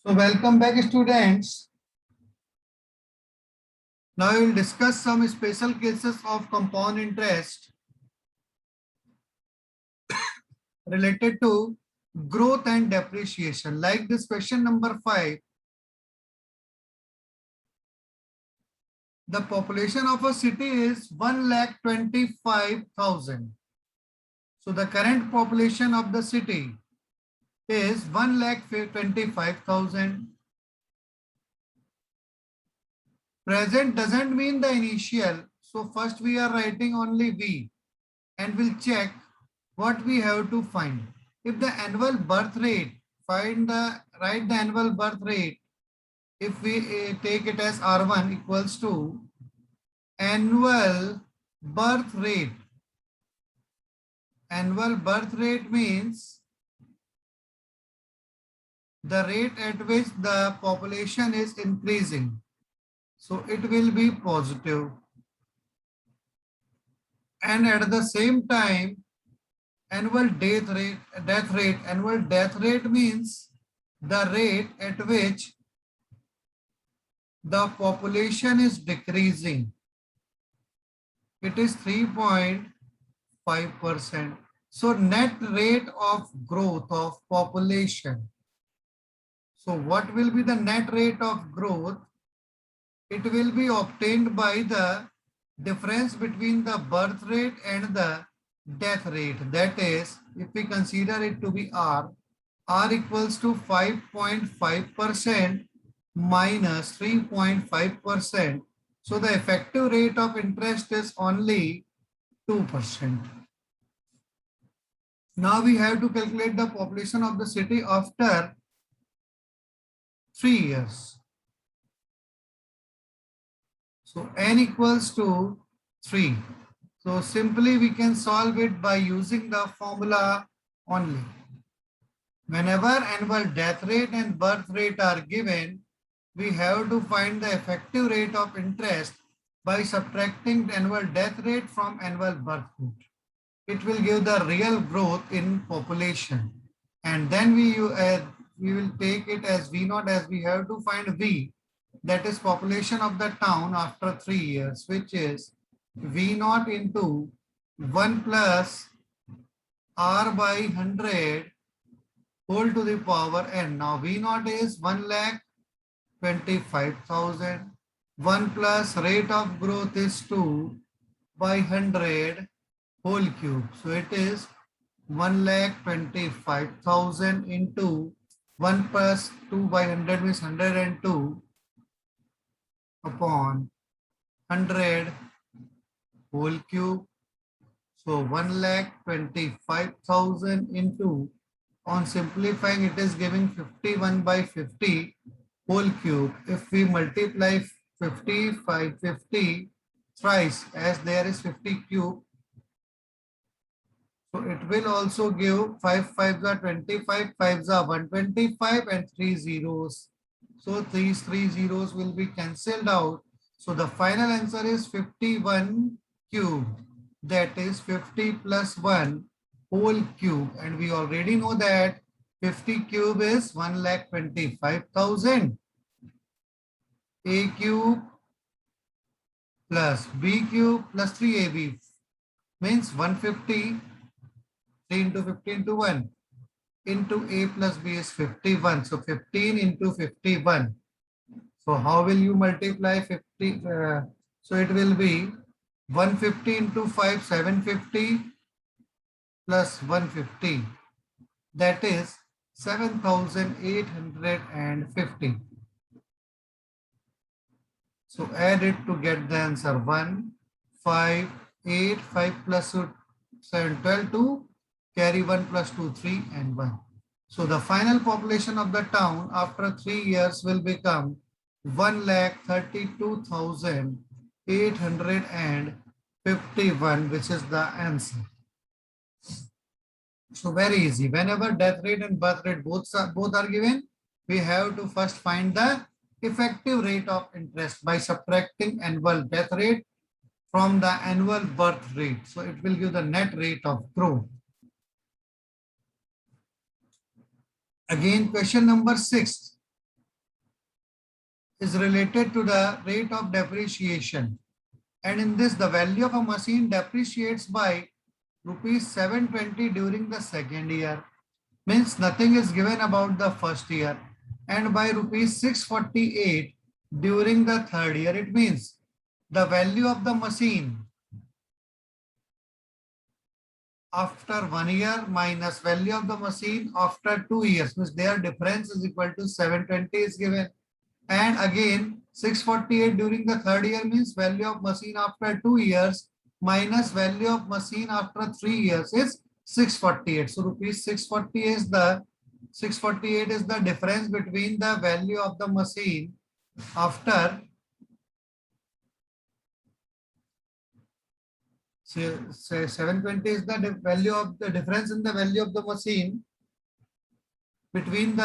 So welcome back students. Now we will discuss some special cases of compound interest related to growth and depreciation. Like this question number 5. The population of a city is 1,25,000. So the current population of the city is 1,25,000. Present doesn't mean the initial. So first we are writing only V and we'll check what we have to find. If the annual birth rate, write the annual birth rate. If we take it as R1 equals to annual birth rate. Annual birth rate means the rate at which the population is increasing. So it will be positive. And at the same time, annual death rate means the rate at which the population is decreasing. It is 3.5%. So net rate of growth of population. So what will be the net rate of growth? It will be obtained by the difference between the birth rate and the death rate. That is, if we consider it to be R equals to 5.5% minus 3.5%. So the effective rate of interest is only 2%. Now we have to calculate the population of the city after 3 years. So n equals to 3. So simply we can solve it by using the formula only. Whenever annual death rate and birth rate are given, we have to find the effective rate of interest by subtracting the annual death rate from annual birth rate. It will give the real growth in population. And then we will take it as V0, as we have to find V, that is population of the town after 3 years, which is V0 into 1 plus R by 100 whole to the power n. Now V0 is 1,25,000. 1 plus rate of growth is 2 by 100 whole cube. So it is 1,25,000 into 1 plus 2 by 100 means 102 upon 100 whole cube. So 1,25,000 into, on simplifying, it is giving 51 by 50 whole cube. If we multiply 50 by 50 thrice, as there is 50 cube, so it will also give 5 5s are 25, 5s are 125 and 3 zeros. So these 3 zeros will be cancelled out. So the final answer is 51 cube. That is 50 plus 1 whole cube. And we already know that 50 cube is 1,25,000. A cube plus B cube plus 3AB means 150. 3 into 50 into 1 into A plus B is 51. So 15 into 51. So how will you multiply 50? So it will be 150 into 5, 750 plus 150. That is 7,850. So add it to get the answer. 1, 5, 8, 5 plus 7, 12, 2. Carry 1 plus 2, 3 and 1. So the final population of the town after 3 years will become 1,32,851, which is the answer. So very easy. Whenever death rate and birth rate both are given, we have to first find the effective rate of interest by subtracting annual death rate from the annual birth rate. So it will give the net rate of growth. Again, question number 6. is related to the rate of depreciation. And in this, the value of a machine depreciates by rupees 720 during the second year. Means nothing is given about the first year. And by rupees 648 during the third year. It means the value of the machine after 1 year minus value of the machine after 2 years, means their difference is equal to 720 is given. And again 648 during the third year means value of machine after 2 years minus value of machine after 3 years is 648. So rupees 648 is the difference between the value of the machine after 720 is the value of the difference in the value of the machine between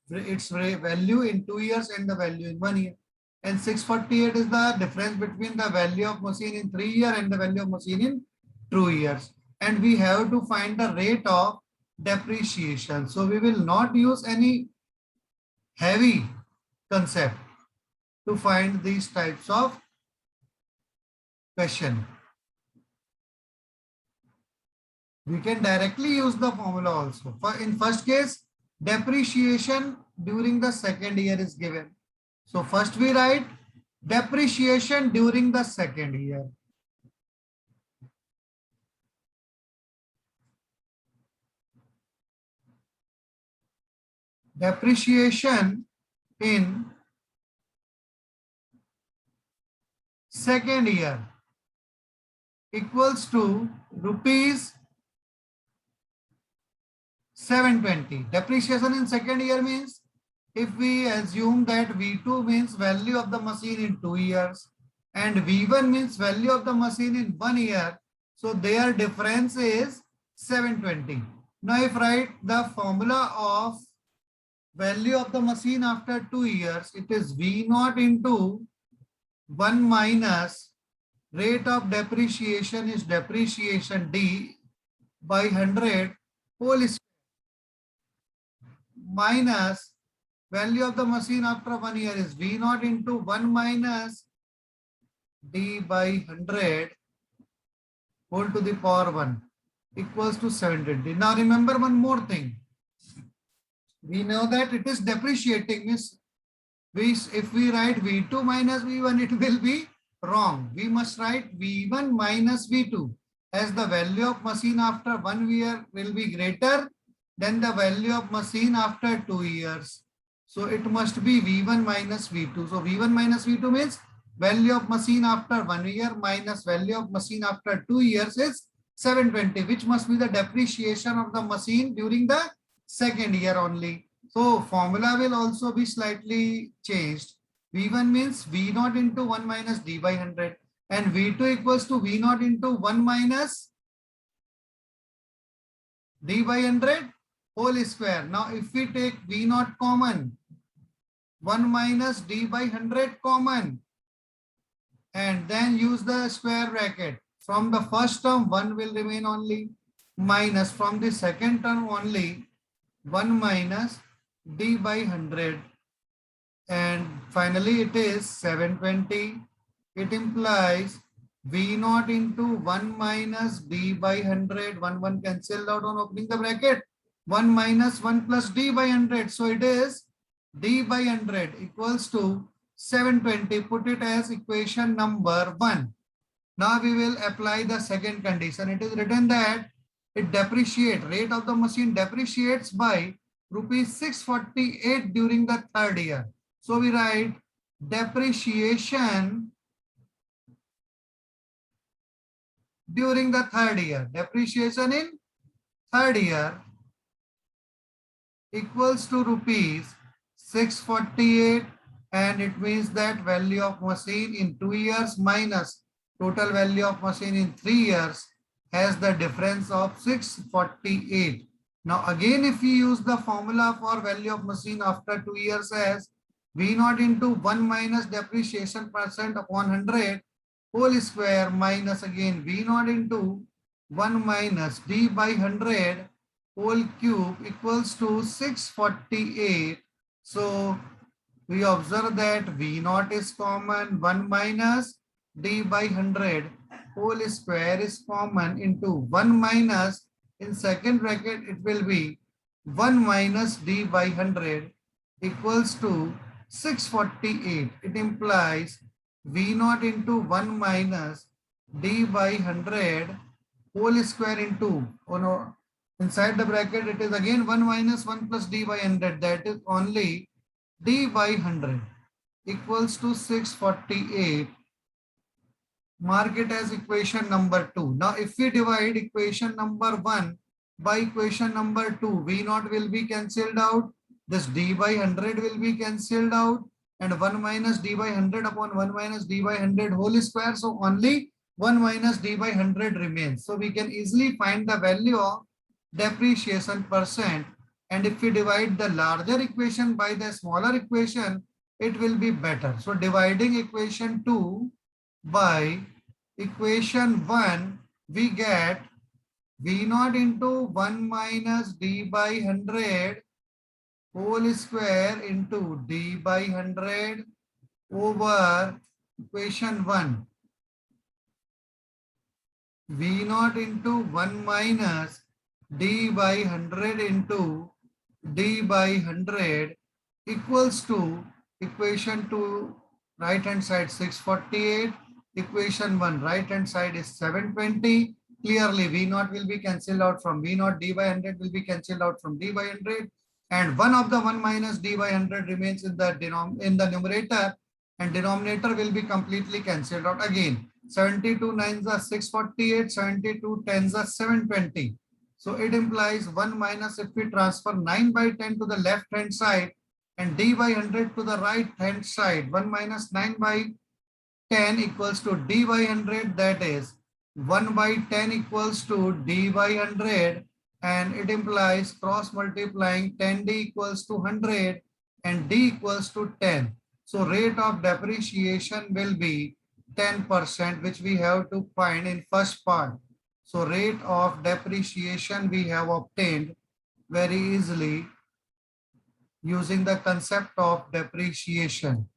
its value in 2 years and the value in 1 year. And 648 is the difference between the value of machine in 3 years and the value of machine in 2 years. And we have to find the rate of depreciation. So we will not use any heavy concept to find these types of question. We can directly use the formula also. In first case, depreciation during the second year is given. So first we write depreciation during the second year. Depreciation in second year equals to rupees 720. Depreciation in second year means if we assume that V2 means value of the machine in 2 years and V1 means value of the machine in 1 year, so their difference is 720. Now if write the formula of value of the machine after 2 years, it is V0 into 1 minus rate of depreciation is depreciation D by 100 whole square minus value of the machine after 1 year is V0 into 1 minus D by 100 whole to the power 1 equals to 720. Now remember one more thing. We know that it is depreciating, means if we write V2 minus V1, it will be wrong. We must write V1 minus V2 as the value of machine after 1 year will be greater than the value of machine after 2 years. So it must be V1 minus V2. So V1 minus V2 means value of machine after 1 year minus value of machine after 2 years is 720, which must be the depreciation of the machine during the second year only. So formula will also be slightly changed. V1 means V0 into 1 minus D by 100 and V2 equals to V0 into 1 minus D by 100 whole square. Now if we take V0 common, 1 minus D by 100 common, and then use the square bracket. From the first term 1 will remain only, minus from the second term only 1 minus D by 100, and finally it is 720. It implies V0 into 1 minus D by 100, 1 cancelled out on opening the bracket, 1 minus 1 plus D by 100. So it is D by 100 equals to 720. Put it as equation number 1. Now we will apply the second condition. It is written that it depreciates, rate of the machine depreciates by rupees 648 during the third year. So we write depreciation during the third year. Depreciation in third year equals to rupees 648, and it means that value of machine in 2 years minus total value of machine in 3 years has the difference of 648. Now again, if we use the formula for value of machine after 2 years as V0 into 1 minus depreciation percent upon 100 whole square minus again V0 into 1 minus D by 100 whole cube equals to 648. So we observe that V naught is common, 1 minus d by 100 whole square is common into 1 minus, in second bracket it will be 1 minus d by 100 equals to 648. It implies V naught into 1 minus d by 100 whole square into, oh no, inside the bracket it is again 1 minus 1 plus d by 100, that is only d by 100 equals to 648. Mark it as equation number 2. Now if we divide equation number 1 by equation number 2, V naught will be cancelled out, this d by 100 will be cancelled out, and 1 minus d by 100 upon 1 minus d by 100 whole square, so only 1 minus d by 100 remains. So we can easily find the value of depreciation percent, and if we divide the larger equation by the smaller equation, it will be better. So dividing equation 2 by equation 1, we get V naught into 1 minus d by 100 whole square into d by 100 over equation 1. V naught into 1 minus d by 100 into d by 100 equals to equation 2 right hand side 648, equation 1 right hand side is 720. Clearly V naught will be cancelled out from V naught, d by 100 will be cancelled out from d by 100, and one of the 1 minus d by 100 remains in the numerator, and denominator will be completely cancelled out again. 72 9s are 648, 72 10s are 720. So it implies 1 minus, if we transfer 9 by 10 to the left hand side and d by 100 to the right hand side, 1 minus 9 by 10 equals to d by 100, that is 1 by 10 equals to d by 100, and it implies cross multiplying 10d equals to 100 and d equals to 10. So rate of depreciation will be 10%, which we have to find in first part. So rate of depreciation we have obtained very easily using the concept of depreciation.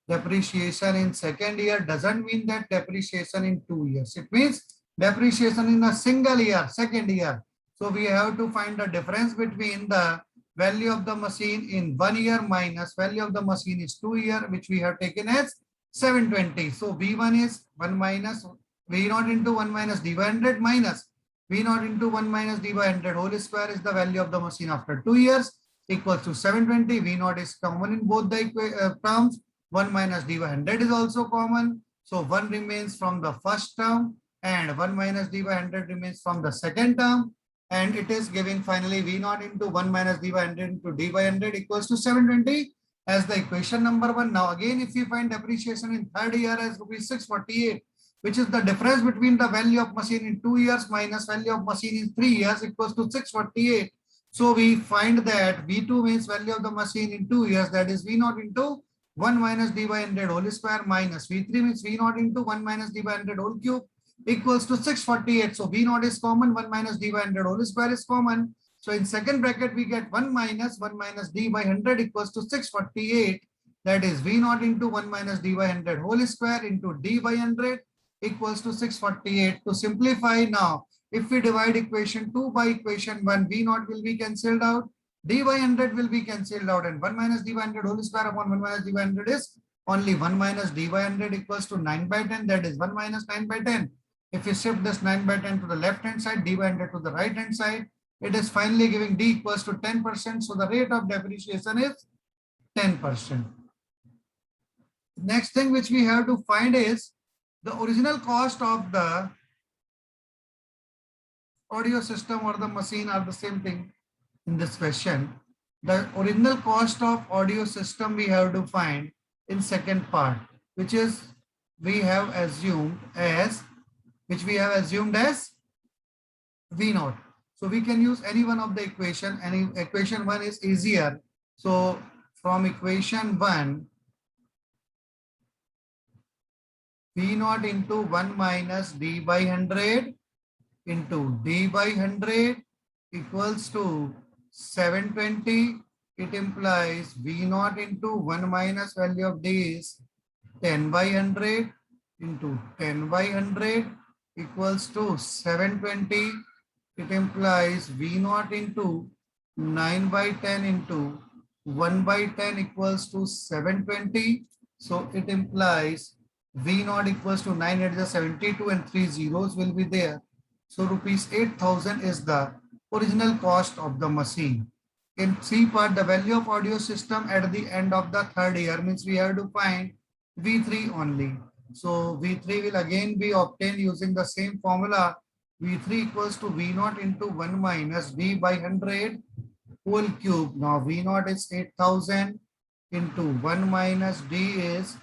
Depreciation in second year doesn't mean that depreciation in 2 years. It means depreciation in a single year, second year. So we have to find the difference between the value of the machine in 1 year minus value of the machine is 2 year, which we have taken as 720. So V1 is 1 minus V naught into 1 minus d by 100 minus V naught into 1 minus d by 100 whole square is the value of the machine after 2 years equals to 720. V naught is common in both the terms. 1 minus d by 100 is also common. So 1 remains from the first term and 1 minus d by 100 remains from the second term. And it is giving finally V naught into 1 minus d by 100 into d by 100 equals to 720 as the equation number 1. Now again, if we find depreciation in third year as rupees 648, which is the difference between the value of machine in 2 years minus value of machine in 3 years equals to 648. So we find that V2 means value of the machine in 2 years, that is V naught into 1 minus d by 100 whole square minus V3 means V naught into 1 minus d by 100 whole cube equals to 648. So V naught is common, 1 minus d by 100 whole square is common. So in second bracket we get 1 minus d by 100 equals to 648. That is V naught into 1 minus d by 100 whole square into d by 100 equals to 648. To simplify now, if we divide equation 2 by equation 1, V naught will be cancelled out, d by 100 will be cancelled out, and 1 minus d by 100 whole square upon 1 minus d by 100 is only 1 minus d by 100 equals to 9 by 10, that is 1 minus 9 by 10. If we shift this 9 by 10 to the left hand side, d by 100 to the right hand side, it is finally giving d equals to 10%. So the rate of depreciation is 10%. Next thing which we have to find is the original cost of the audio system or the machine are the same thing in this question. The original cost of audio system we have to find in second part, which is we have assumed as V naught. So we can use any one of the equation. Any equation 1 is easier. So from equation 1, V naught into 1 minus d by 100 into d by 100 equals to 720 it implies V naught into 1 minus value of D is 10 by 100 into 10 by 100 equals to 720. It implies V naught into 9 by 10 into 1 by 10 equals to 720. So it implies V naught equals to 9 at the 72 and 3 zeros will be there. So rupees 8,000 is the original cost of the machine. In three part, the value of audio system at the end of the third year means we have to find V3 only. So V3 will again be obtained using the same formula. V3 equals to V naught into 1 minus D by 100 whole cube. Now V naught is 8,000 into 1 minus D is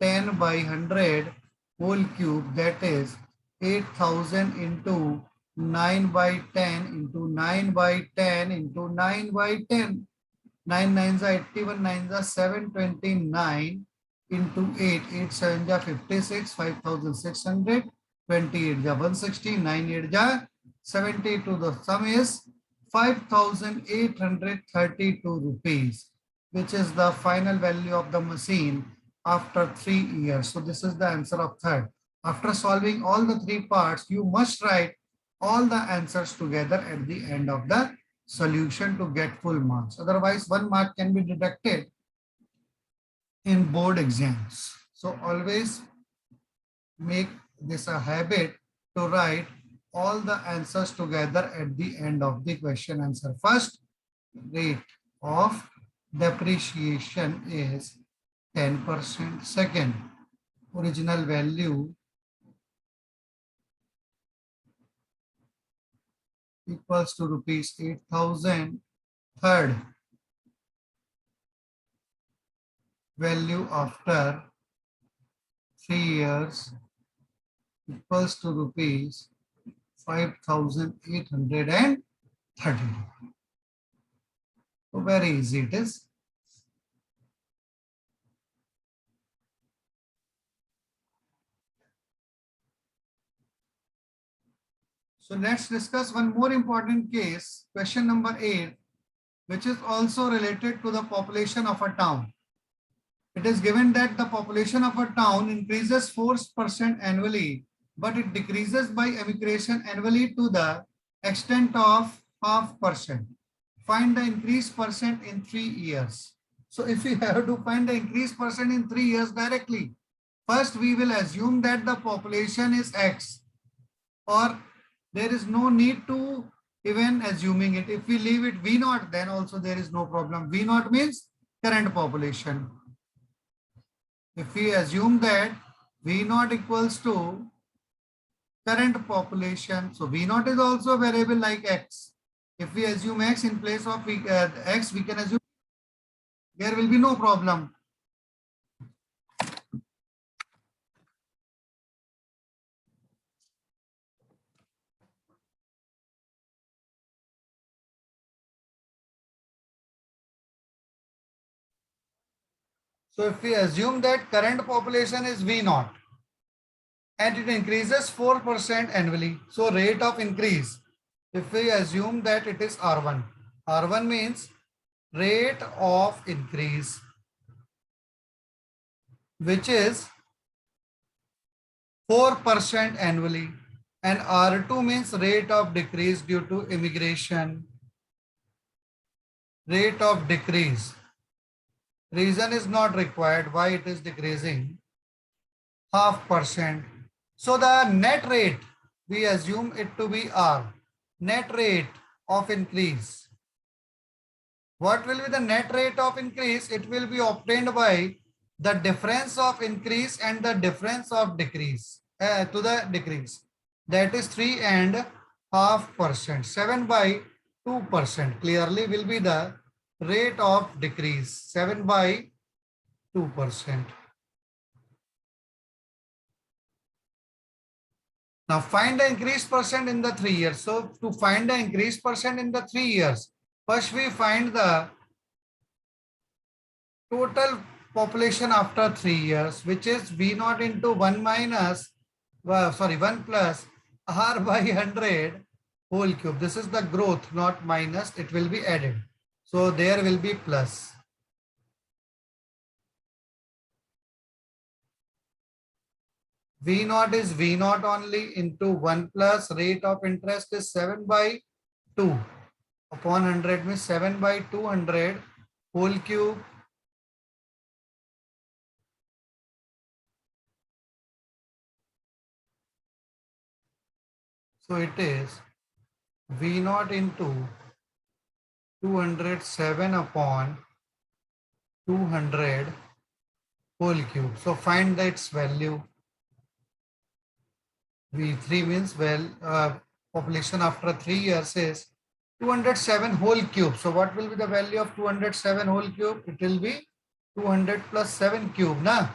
10 by 100 whole cube, that is 8,000 into 9 by 10 into 9 by 10 into 9 by 10. 9 nines are 81, 9s are 729 into 8. 8 7 ja 56, 5,600, 28 ja 160, 9 8 ja 72. The sum is 5,832 rupees, which is the final value of the machine after 3 years. So this is the answer of third. After solving all the three parts, you must write all the answers together at the end of the solution to get full marks. Otherwise, 1 mark can be deducted in board exams. So always make this a habit to write all the answers together at the end of the question answer. First, rate of depreciation is 10%. Second, original value equals to rupees 8,000. Third, value after 3 years equals to rupees 5,830. So very easy it is. So let's discuss one more important case, question number 8, which is also related to the population of a town. It is given that the population of a town increases 4% annually, but it decreases by emigration annually to the extent of 0.5%. Find the increased percent in 3 years. So if we have to find the increased percent in 3 years directly, first we will assume that the population is X, or there is no need to even assuming it. If we leave it V naught, then also there is no problem. V naught means current population. If we assume that V naught equals to current population, so V naught is also a variable like X. If we assume X in place of X, we can assume there will be no problem. So if we assume that current population is V naught and it increases 4% annually, so rate of increase, if we assume that it is R1, R1 means rate of increase, which is 4% annually, and R2 means rate of decrease due to immigration, rate of decrease. Reason is not required why it is decreasing, 0.5%. So the net rate, we assume it to be R, net rate of increase. What will be the net rate of increase? It will be obtained by the difference of increase and the difference of decrease to the decrease. That is 3.5%. 7 by 2% clearly will be the rate of decrease, 7 by 2%. Now find the increased percent in the 3 years. So to find the increased percent in the 3 years, first we find the total population after 3 years, which is V naught into 1 minus, 1 plus R by 100 whole cube. This is the growth, not minus, it will be added. So there will be plus. V naught is V naught only into 1 plus rate of interest is 7 by 2 upon 100 means 7 by 200 whole cube. So it is V naught into 207 upon 200 whole cube. So find its value. V3 means population after 3 years is 207 whole cube. So what will be the value of 207 whole cube? It will be 200 plus 7 cube. Na?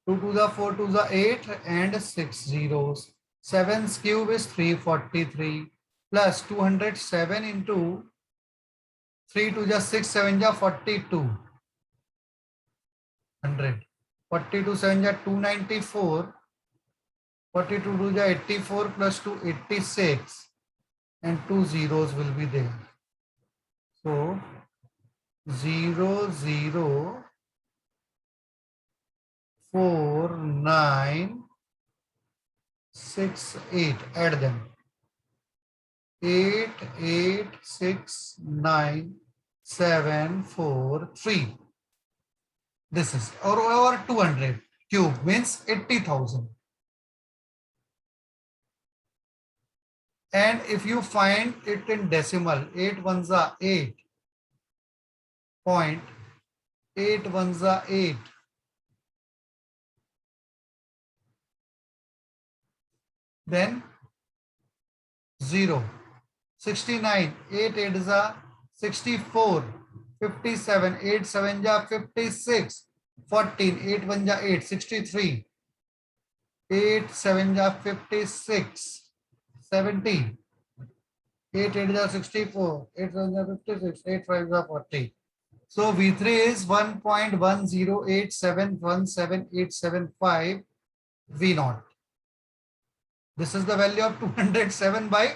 2 to the 4 to the 8 and 6 zeros. 7's cube is 343 plus 207 into 3 to the 6 7 ja 42. 100. 42 7 ja 294. 42 to the 84 plus 2 86 and 2 zeros will be there. So 0 0 4 9 6 8. Add them. 8 8 6 9 7 4 3. This is or 200 cube means 80,000. And if you find it in decimal, 8 ones are 8. 0.8 ones are 8. Then 0. 69. 8 8 is a 64. 57. 8 7 ja 56. 14. 8 1 ja 8. 63. 8 7 ja 56. 70. 8 8 is 64. 8 7 is 56. 8 5 is 40. So V3 is 1.108717875 V naught. This is the value of 207 by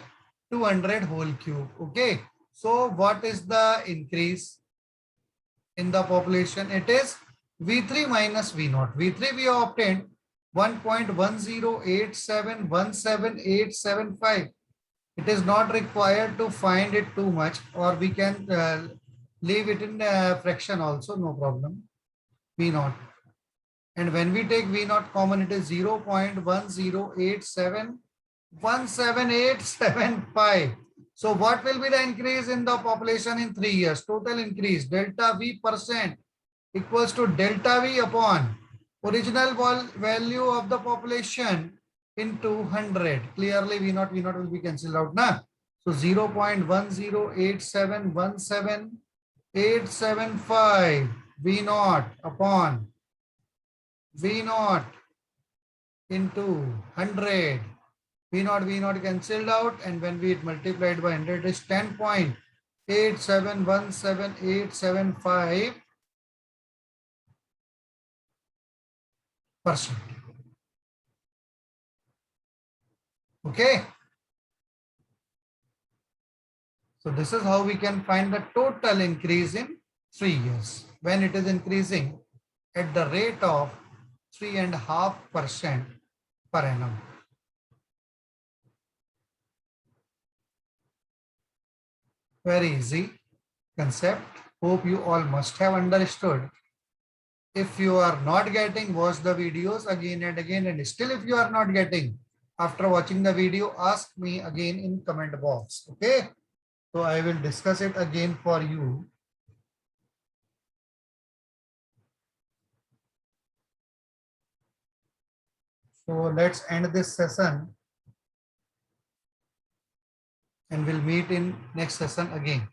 200 whole cube. Okay. So what is the increase in the population? It is V3 minus V naught. V3 we have obtained 1.108717875. It is not required to find it too much, or we can leave it in fraction also, no problem. V naught. And when we take V naught common, it is 0.108717875. So what will be the increase in the population in 3 years? Total increase delta V percent equals to delta V upon original value of the population into 100. Clearly V naught will be cancelled out. Na? So 0.108717875 V naught upon V naught into 100. V naught cancelled out, and when we multiplied by 100 is 10.8717875%. Okay. So this is how we can find the total increase in 3 years when it is increasing at the rate of 3.5% per annum. Very easy concept. Hope you all must have understood. If you are not getting, watch the videos again and again, and still if you are not getting, after watching the video, ask me again in comment box. Okay. So I will discuss it again for you. So let's end this session and we'll meet in next session again.